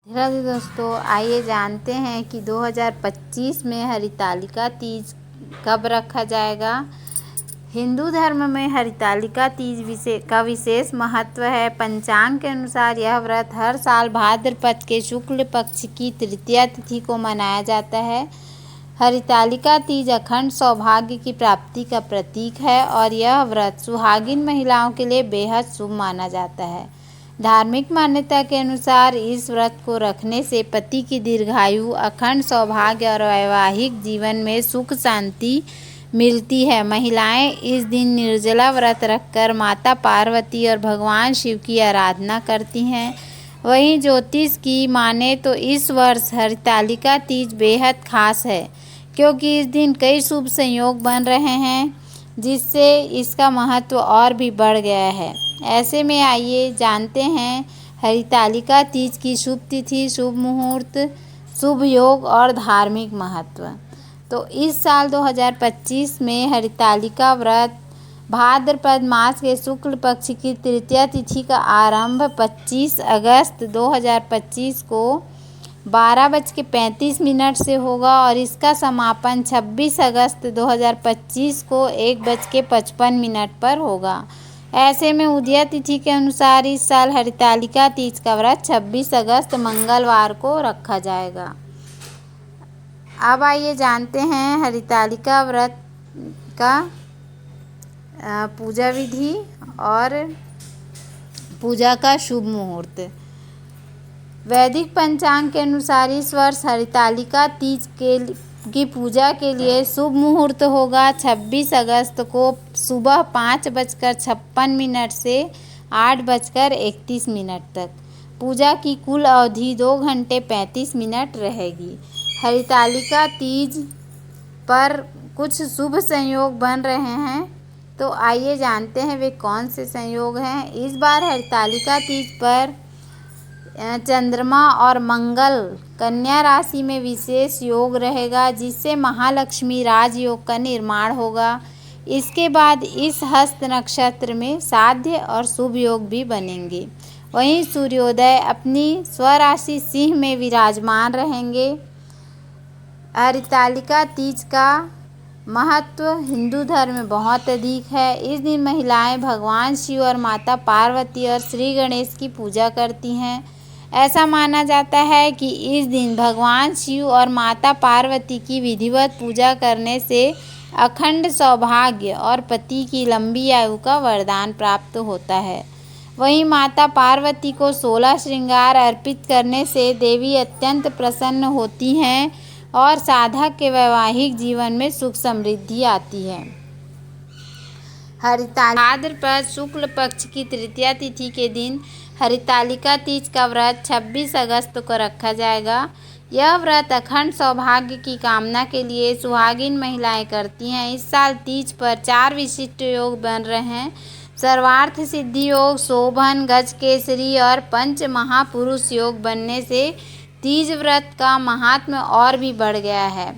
राधे दोस्तों, आइए जानते हैं कि 2025 में हरितालिका तीज कब रखा जाएगा। हिंदू धर्म में हरितालिका तीज का विशेष महत्व है। पंचांग के अनुसार यह व्रत हर साल भाद्रपद के शुक्ल पक्ष की तृतीया तिथि को मनाया जाता है। हरितालिका तीज अखंड सौभाग्य की प्राप्ति का प्रतीक है और यह व्रत सुहागिन महिलाओं के लिए बेहद शुभ माना जाता है। धार्मिक मान्यता के अनुसार इस व्रत को रखने से पति की दीर्घायु, अखंड सौभाग्य और वैवाहिक जीवन में सुख शांति मिलती है। महिलाएं इस दिन निर्जला व्रत रखकर माता पार्वती और भगवान शिव की आराधना करती हैं। वहीं ज्योतिष की माने तो इस वर्ष हरितालिका तीज बेहद खास है, क्योंकि इस दिन कई शुभ संयोग बन रहे हैं, जिससे इसका महत्व और भी बढ़ गया है। ऐसे में आइए जानते हैं हरितालिका तीज की शुभ तिथि, शुभ मुहूर्त, शुभ योग और धार्मिक महत्व। तो इस साल 2025 में हरितालिका व्रत भाद्रपद मास के शुक्ल पक्ष की तृतीया तिथि का आरंभ 25 अगस्त 2025 को 12:35 से होगा और इसका समापन 26 अगस्त 2025 को 1:55 पर होगा। ऐसे में उदया तिथि के अनुसार इस साल हरितालिका तीज का व्रत 26 अगस्त मंगलवार को रखा जाएगा। अब आइए जानते हैं हरितालिका व्रत का पूजा विधि और पूजा का शुभ मुहूर्त। वैदिक पंचांग के अनुसार इस वर्ष हरितालिका तीज की पूजा के लिए शुभ मुहूर्त होगा 26 अगस्त को सुबह 5:56 से 8:31 तक। पूजा की कुल अवधि 2 घंटे 35 मिनट रहेगी। हरितालिका तीज पर कुछ शुभ संयोग बन रहे हैं, तो आइए जानते हैं वे कौन से संयोग हैं। इस बार हरितालिका तीज पर चंद्रमा और मंगल कन्या राशि में विशेष योग रहेगा, जिससे महालक्ष्मी राजयोग का निर्माण होगा। इसके बाद इस हस्त नक्षत्र में साध्य और शुभ योग भी बनेंगे। वहीं सूर्योदय अपनी स्वराशि सिंह में विराजमान रहेंगे। हरितालिका तीज का महत्व हिंदू धर्म में बहुत अधिक है। इस दिन महिलाएं भगवान शिव और माता पार्वती और श्री गणेश की पूजा करती हैं। ऐसा माना जाता है कि इस दिन भगवान शिव और माता पार्वती की विधिवत पूजा करने से अखंड सौभाग्य और पति की लंबी आयु का वरदान प्राप्त होता है। वहीं माता पार्वती को 16 श्रृंगार अर्पित करने से देवी अत्यंत प्रसन्न होती हैं और साधक के वैवाहिक जीवन में सुख समृद्धि आती है। भाद्रपद शुक्ल पक्ष की तृतीया तिथि के दिन हरितालिका तीज का व्रत 26 अगस्त को रखा जाएगा। यह व्रत अखंड सौभाग्य की कामना के लिए सुहागिन महिलाएं करती हैं। इस साल तीज पर 4 विशिष्ट योग बन रहे हैं। सर्वार्थ सिद्धि योग, शोभन, गजकेसरी और पंच महापुरुष योग बनने से तीज व्रत का महात्म्य और भी बढ़ गया है।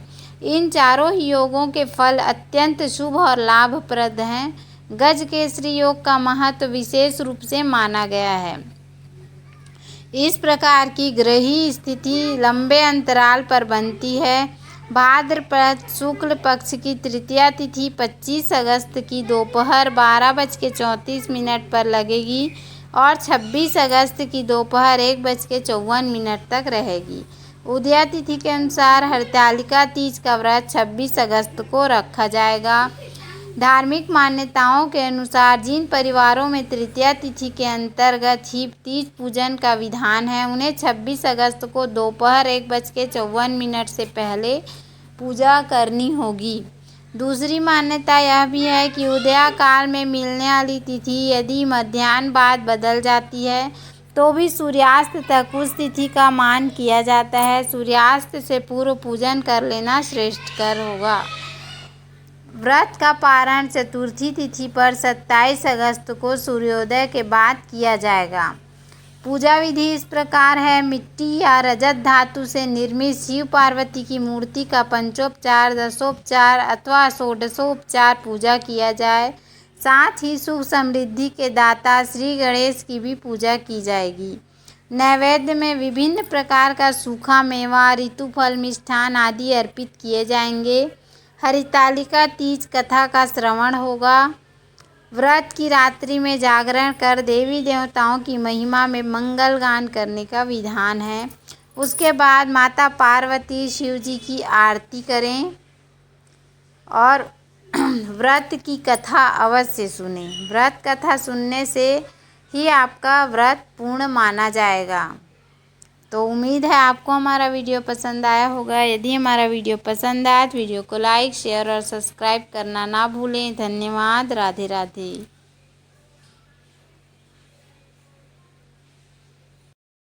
इन चारों ही योगों के फल अत्यंत शुभ और लाभप्रद हैं। गजकेसरी योग का महत्व विशेष रूप से माना गया है। इस प्रकार की ग्रही स्थिति लंबे अंतराल पर बनती है। भाद्रपद शुक्ल पक्ष की तृतीया तिथि 25 अगस्त की दोपहर 12:34 पर लगेगी और 26 अगस्त की दोपहर 1:54 तक रहेगी। उदया तिथि के अनुसार हरितालिका तीज का व्रत 26 अगस्त को रखा जाएगा। धार्मिक मान्यताओं के अनुसार जिन परिवारों में तृतीया तिथि के अंतर्गत ही तीज पूजन का विधान है, उन्हें 26 अगस्त को दोपहर 1:54 से पहले पूजा करनी होगी। दूसरी मान्यता यह भी है कि उदया काल में मिलने वाली तिथि यदि मध्याह्न बाद बदल जाती है तो भी सूर्यास्त तक उस तिथि का मान किया जाता है। सूर्यास्त से पूर्व पूजन कर लेना श्रेष्ठकर होगा। व्रत का पारण चतुर्थी तिथि पर 27 अगस्त को सूर्योदय के बाद किया जाएगा। पूजा विधि इस प्रकार है। मिट्टी या रजत धातु से निर्मित शिव पार्वती की मूर्ति का पंचोपचार, दशोपचार अथवा षोडशोपचार पूजा किया जाए। साथ ही सुख समृद्धि के दाता श्री गणेश की भी पूजा की जाएगी। नैवेद्य में विभिन्न प्रकार का सूखा मेवा, ऋतुफल, मिष्ठान आदि अर्पित किए जाएंगे। हरितालिका तीज कथा का श्रवण होगा। व्रत की रात्रि में जागरण कर देवी देवताओं की महिमा में मंगल गान करने का विधान है। उसके बाद माता पार्वती शिव जी की आरती करें और व्रत की कथा अवश्य सुने। व्रत कथा सुनने से ही आपका व्रत पूर्ण माना जाएगा। तो उम्मीद है आपको हमारा वीडियो पसंद आया होगा। यदि हमारा वीडियो पसंद आया तो वीडियो को लाइक, शेयर और सब्सक्राइब करना ना भूलें। धन्यवाद। राधे राधे।